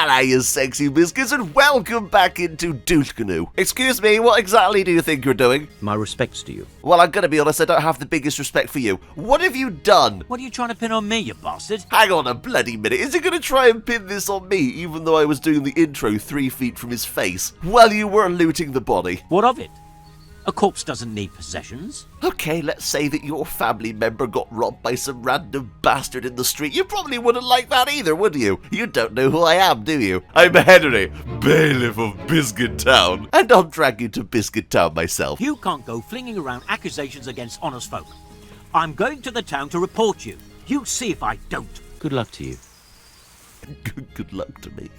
Hello, you sexy biscuits, and welcome back into Douche Canoe. Excuse me, what exactly do you think you're doing? My respects to you. Well, I'm gonna be honest, I don't have the biggest respect for you. What have you done? What are you trying to pin on me, you bastard? Hang on a bloody minute, is he gonna try and pin this on me, even though I was doing the intro 3 feet from his face, while you were looting the body? What of it? A corpse doesn't need possessions. Okay, let's say that your family member got robbed by some random bastard in the street. You probably wouldn't like that either, would you? You don't know who I am, do you? I'm Henry, bailiff of Biscuit Town. And I'll drag you to Biscuit Town myself. You can't go flinging around accusations against honest folk. I'm going to the town to report you. You see if I don't. Good luck to you. Good luck to me.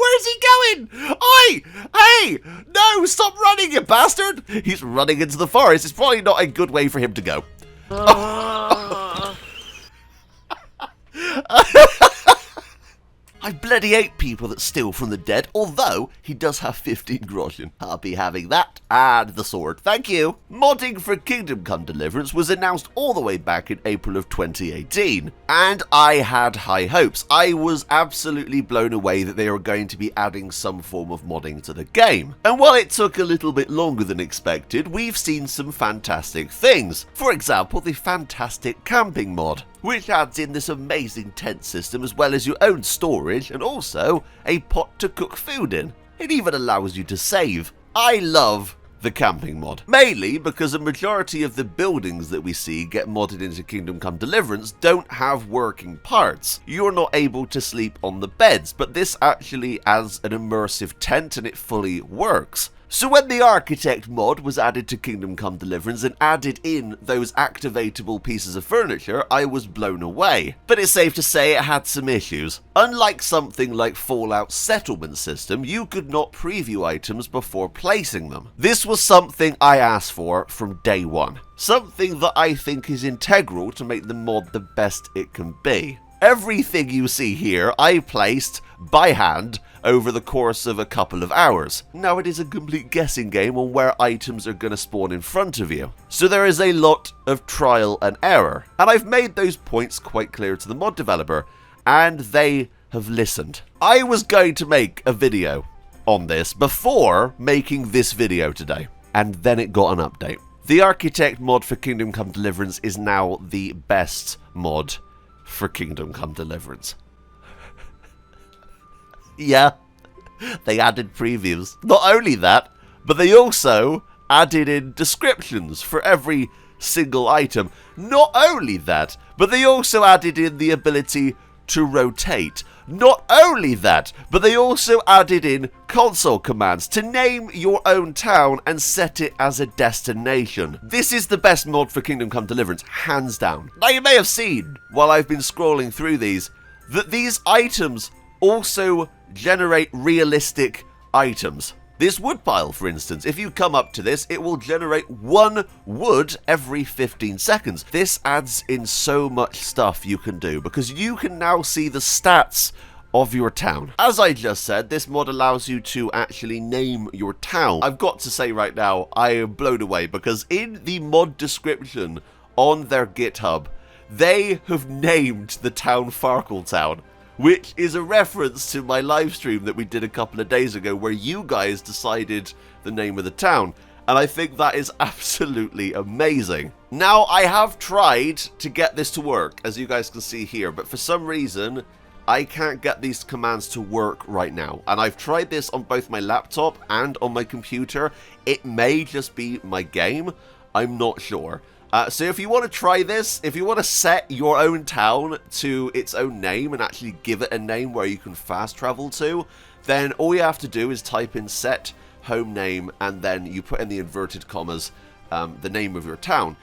Where's he going? Oi! Hey! No! Stop running, you bastard! He's running into the forest. It's probably not a good way for him to go. I bloody hate people that steal from the dead, although he does have 15 groschen. I'll be having that and the sword. Thank you. Modding for Kingdom Come Deliverance was announced all the way back in April of 2018, and I had high hopes. I was absolutely blown away that they were going to be adding some form of modding to the game. And while it took a little bit longer than expected, we've seen some fantastic things. For example, the fantastic camping mod, which adds in this amazing tent system as well as your own storage and also a pot to cook food in. It even allows you to save. I love the camping mod, mainly because a majority of the buildings that we see get modded into Kingdom Come Deliverance don't have working parts. You're not able to sleep on the beds, but this actually adds an immersive tent and it fully works. So when the Architect mod was added to Kingdom Come Deliverance and added in those activatable pieces of furniture, I was blown away. But it's safe to say it had some issues. Unlike something like Fallout's settlement system, you could not preview items before placing them. This was something I asked for from day one. Something that I think is integral to make the mod the best it can be. Everything you see here, I placed by hand over the course of a couple of hours. Now it is a complete guessing game on where items are going to spawn in front of you. So there is a lot of trial and error. And I've made those points quite clear to the mod developer, and they have listened. I was going to make a video on this before making this video today, and then it got an update. The Architect mod for Kingdom Come Deliverance is now the best mod for Kingdom Come Deliverance. Yeah, they added previews. Not only that, but they also added in descriptions for every single item. Not only that, but they also added in the ability to rotate. Not only that, but they also added in console commands to name your own town and set it as a destination. This is the best mod for Kingdom Come Deliverance, hands down. Now you may have seen, while I've been scrolling through these, that these items also generate realistic items. This wood pile, for instance, if you come up to this, it will generate 1 wood every 15 seconds. This adds in so much stuff you can do, because you can now see the stats of your town. As I just said, this mod allows you to actually name your town. I've got to say right now, I am blown away, because in the mod description on their GitHub, they have named the town Farkletown, which is a reference to my live stream that we did a couple of days ago where you guys decided the name of the town. And I think that is absolutely amazing. Now, I have tried to get this to work, as you guys can see here, but for some reason, I can't get these commands to work right now. And I've tried this on both my laptop and on my computer. It may just be my game. I'm not sure. So if you want to try this, if you want to set your own town to its own name and actually give it a name where you can fast travel to, then all you have to do is type in set home name and then you put in the inverted commas the name of your town.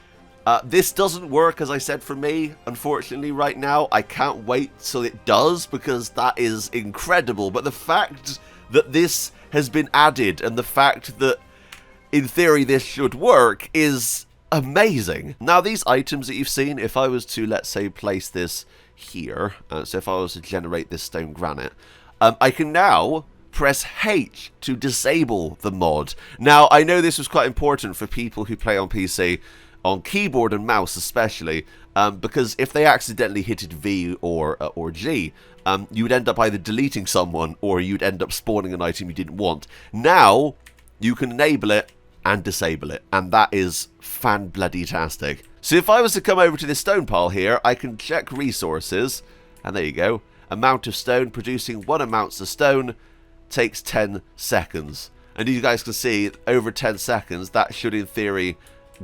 This doesn't work, as I said, for me, unfortunately, right now. I can't wait till it does, because that is incredible. But the fact that this has been added and the fact that, in theory, this should work is amazing. Now, these items that you've seen, if I was to, let's say, place this here, so if I was to generate this stone granite, I can now press H to disable the mod. Now, I know this was quite important for people who play on PC, on keyboard and mouse especially, because if they accidentally hit V or G, you would end up either deleting someone or you'd end up spawning an item you didn't want. Now, you can enable it and disable it, and that is fan-bloody-tastic. So if I was to come over to this stone pile here, I can check resources, and there you go. Amount of stone, producing 1 ounce of stone takes 10 seconds. And you guys can see, over 10 seconds, that should in theory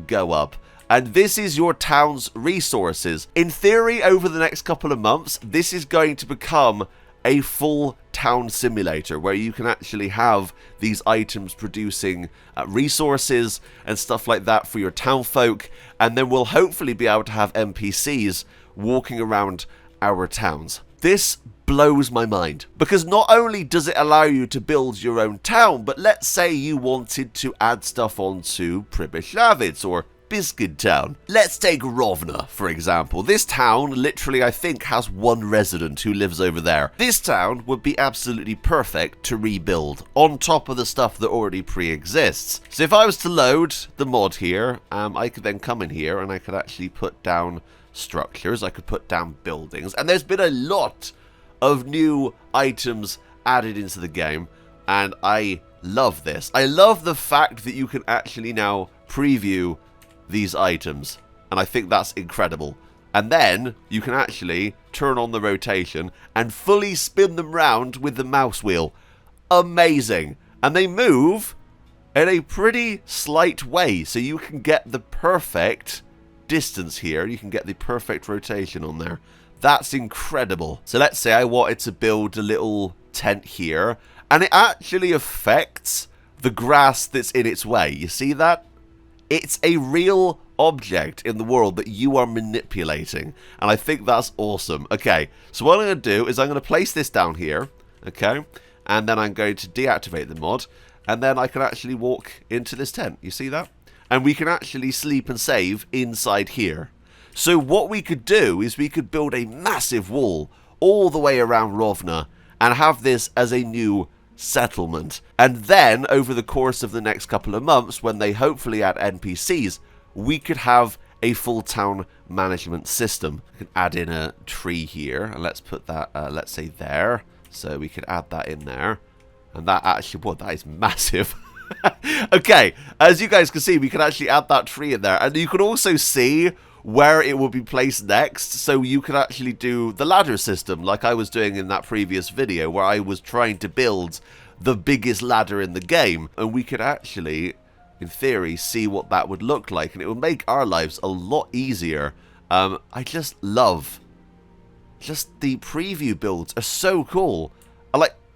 go up. And this is your town's resources. In theory, over the next couple of months, this is going to become a full town simulator where you can actually have these items producing resources and stuff like that for your town folk, and then we'll hopefully be able to have NPCs walking around our towns. This blows my mind, because not only does it allow you to build your own town, but let's say you wanted to add stuff onto Przemysławiec or Biscuit Town. Let's take Rovna, for example. This town literally, I think, has 1 resident who lives over there. This town would be absolutely perfect to rebuild, on top of the stuff that already pre-exists. So if I was to load the mod here, I could then come in here and I could actually put down structures, I could put down buildings, and there's been a lot of new items added into the game, and I love this. I love the fact that you can actually now preview these items, and I think that's incredible. And then you can actually turn on the rotation and fully spin them round with the mouse wheel. Amazing. And they move in a pretty slight way, so you can get the perfect distance here. You can get the perfect rotation on there. That's incredible. So let's say I wanted to build a little tent here, and it actually affects the grass that's in its way. You see that? It's a real object in the world that you are manipulating, and I think that's awesome. Okay, so what I'm going to do is I'm going to place this down here, okay, and then I'm going to deactivate the mod, and then I can actually walk into this tent. You see that? And we can actually sleep and save inside here. So what we could do is we could build a massive wall all the way around Rovna and have this as a new settlement. And then over the course of the next couple of months, when they hopefully add NPCs, we could have a full town management system. We can add in a tree here, and let's put that, let's say there. So we could add that in there. And that actually, well, that is massive. Okay, as you guys can see, we can actually add that tree in there. And you can also see where it will be placed next, so you can actually do the ladder system like I was doing in that previous video where I was trying to build the biggest ladder in the game, and we could actually, in theory, see what that would look like, and it would make our lives a lot easier. I just love the preview builds are so cool.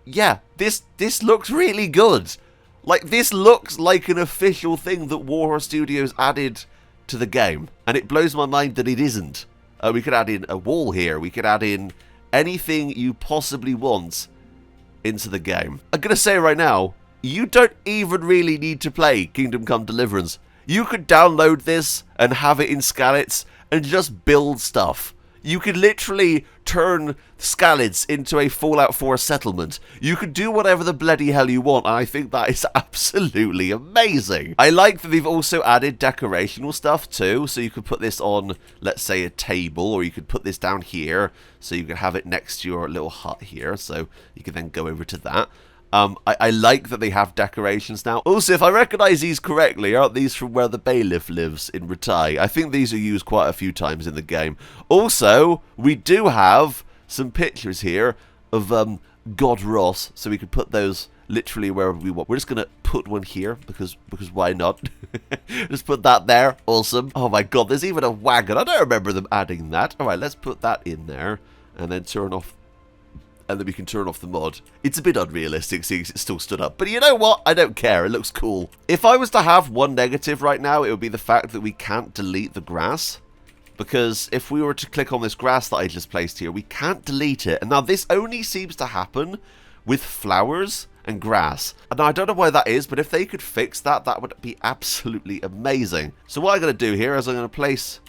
Yeah, this looks really good. Like, this looks like an official thing that Warhorse Studios added to the game, and it blows my mind that it isn't. We could add in a wall here, we could add in anything you possibly want into the game. I'm gonna say right now, you don't even really need to play Kingdom Come Deliverance. You could download this and have it in Skalitz and just build stuff. You could literally turn Skalitz into a Fallout 4 settlement. You could do whatever the bloody hell you want, and I think that is absolutely amazing. I like that they've also added decorational stuff too, so you could put this on, let's say, a table, or you could put this down here, so you could have it next to your little hut here, so you can then go over to that. I like that they have decorations now. Also, if I recognise these correctly, aren't these from where the bailiff lives in Ratai? I think these are used quite a few times in the game. Also, we do have some pictures here of God Ross, so we can put those literally wherever we want. We're just going to put one here, because why not? Just put that there. Awesome. Oh my god, there's even a wagon. I don't remember them adding that. Alright, let's put that in there, and then turn off. And then we can turn off the mod. It's a bit unrealistic seeing it's still stood up. But you know what? I don't care. It looks cool. If I was to have one negative right now, it would be the fact that we can't delete the grass. Because if we were to click on this grass that I just placed here, we can't delete it. And now this only seems to happen with flowers and grass. And now I don't know why that is, but if they could fix that, that would be absolutely amazing. So what I'm going to do here is I'm going to place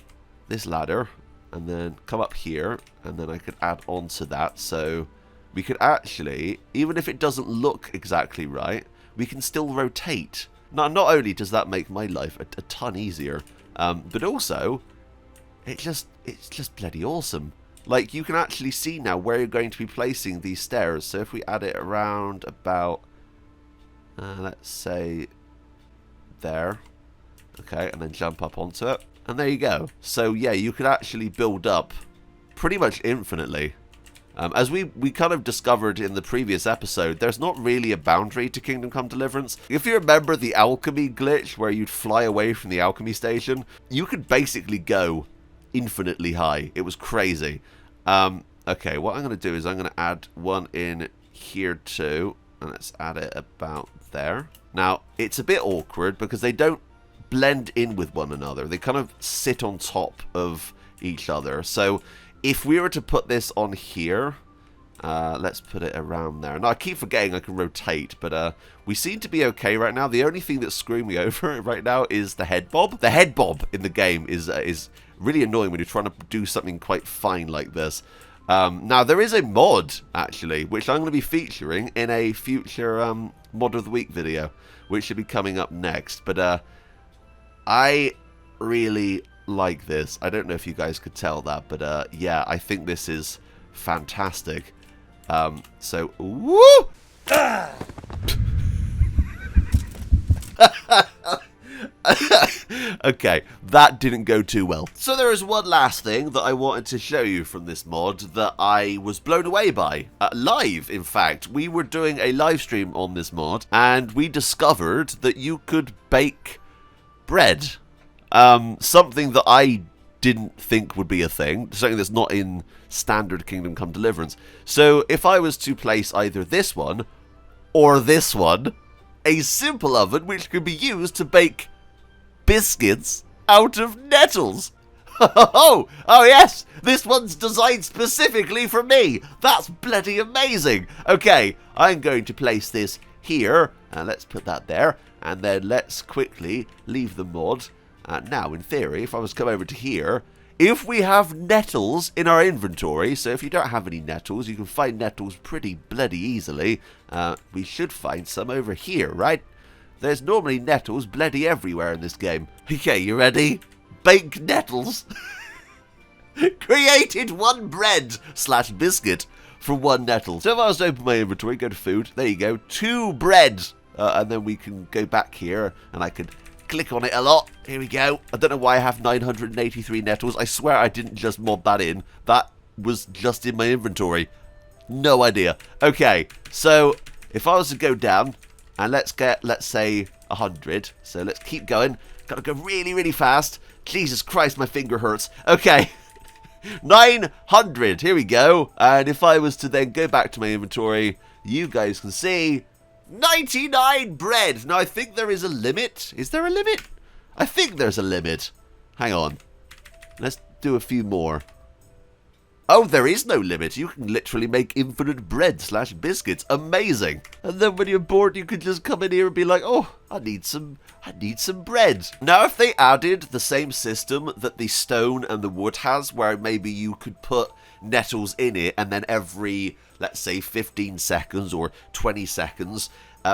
this ladder and then come up here, and then I could add on to that. So we could actually, even if it doesn't look exactly right, we can still rotate. Now, not only does that make my life a ton easier, but also, it's just bloody awesome. Like, you can actually see now where you're going to be placing these stairs. So if we add it around about, let's say, there. Okay, and then jump up onto it. And there you go. So, yeah, you could actually build up pretty much infinitely. As we kind of discovered in the previous episode, there's not really a boundary to Kingdom Come Deliverance. If you remember the alchemy glitch where you'd fly away from the alchemy station, you could basically go infinitely high. It was crazy. Okay, what I'm going to do is I'm going to add one in here too. And let's add it about there. Now, it's a bit awkward because they don't blend in with one another. They kind of sit on top of each other. So if we were to put this on here, let's put it around there. Now, I keep forgetting I can rotate, but we seem to be okay right now. The only thing that's screwing me over right now is the head bob. The head bob in the game is really annoying when you're trying to do something quite fine like this. Now, there is a mod, actually, which I'm going to be featuring in a future Mod of the Week video, which should be coming up next. But I really like this. I don't know if you guys could tell that, but yeah, I think this is fantastic. So, woo! Okay, that didn't go too well. So there is one last thing that I wanted to show you from this mod that I was blown away by. Live, in fact. We were doing a live stream on this mod, and we discovered that you could bake bread. Something that I didn't think would be a thing. Something that's not in standard Kingdom Come Deliverance. So if I was to place either this one or this one, a simple oven which could be used to bake biscuits out of nettles. Oh yes, this one's designed specifically for me. That's bloody amazing. Okay, I'm going to place this here, and let's put that there, and then let's quickly leave the mod. Now, in theory, if I was to come over to here, if we have nettles in our inventory, so if you don't have any nettles, you can find nettles pretty bloody easily. We should find some over here, right? There's normally nettles bloody everywhere in this game. Okay, you ready? Baked nettles. Created one bread / biscuit from one nettle. So if I was to open my inventory, go to food, there you go, 2 bread. And then we can go back here, and I could click on it a lot. Here we go. I don't know why I have 983 nettles. I swear I didn't just mod that in. That was just in my inventory. No idea. Okay, so if I was to go down, and let's get, let's say, 100. So let's keep going. Gotta go really, really fast. Jesus Christ, my finger hurts. Okay. 900. Here we go. And if I was to then go back to my inventory, you guys can see 99 bread. Now, I think there is a limit. Is there a limit? I think there's a limit. Hang on. Let's do a few more. Oh, there is no limit. You can literally make infinite bread / biscuits. Amazing. And then when you're bored, you can just come in here and be like, oh, I need some bread. Now, if they added the same system that the stone and the wood has, where maybe you could put nettles in it, and then every, let's say, 15 seconds or 20 seconds,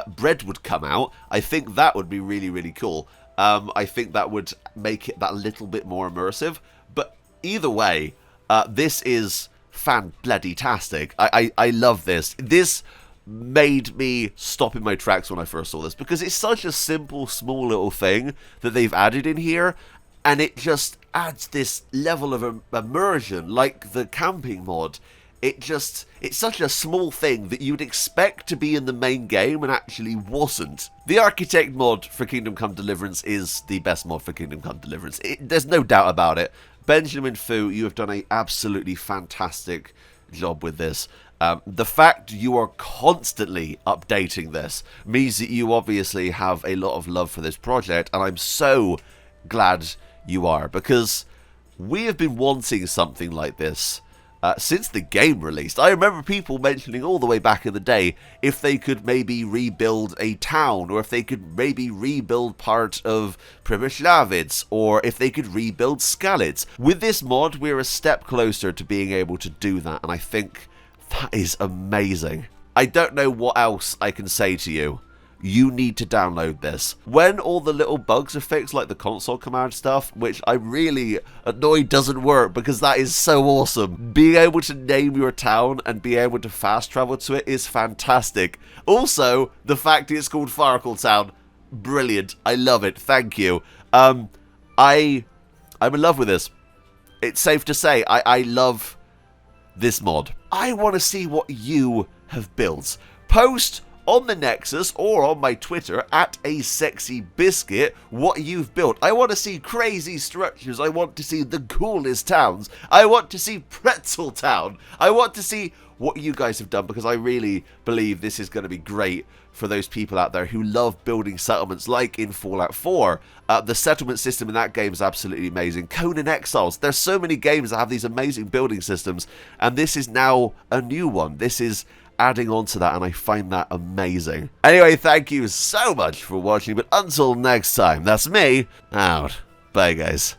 bread would come out, I think that would be really, really cool. I think that would make it that little bit more immersive. But either way, this is fan-bloody-tastic. I love this. This made me stop in my tracks when I first saw this, because it's such a simple, small little thing that they've added in here, and it just adds this level of immersion, like the camping mod. It's such a small thing that you'd expect to be in the main game and actually wasn't. The Architect mod for Kingdom Come Deliverance is the best mod for Kingdom Come Deliverance. There's no doubt about it. Benjamin Fu, you have done an absolutely fantastic job with this. The fact you are constantly updating this means that you obviously have a lot of love for this project, and I'm so glad you are, because we have been wanting something like this since the game released. I remember people mentioning all the way back in the day if they could maybe rebuild a town, or if they could maybe rebuild part of Przemysławiec, or if they could rebuild Skalitz. With this mod, we're a step closer to being able to do that, and I think that is amazing. I don't know what else I can say to you. you need to download this. When all the little bugs are fixed, like the console command stuff, which I'm really annoyed doesn't work because that is so awesome. Being able to name your town and be able to fast travel to it is fantastic. Also, the fact it's called Farkle Town, brilliant. I love it. Thank you. I'm in love with this. It's safe to say I love this mod. I want to see what you have built. Post on the Nexus or on my Twitter at @asexybiscuit what you've built. I want to see crazy structures. I want to see the coolest towns. I want to see Pretzel Town. I want to see what you guys have done, because I really believe this is going to be great for those people out there who love building settlements like in Fallout 4. The settlement system in that game is absolutely amazing. Conan Exiles. There's so many games that have these amazing building systems, and this is now a new one. This is adding on to that, and I find that amazing. Anyway, thank you so much for watching, but until next time, that's me, out. Bye, guys.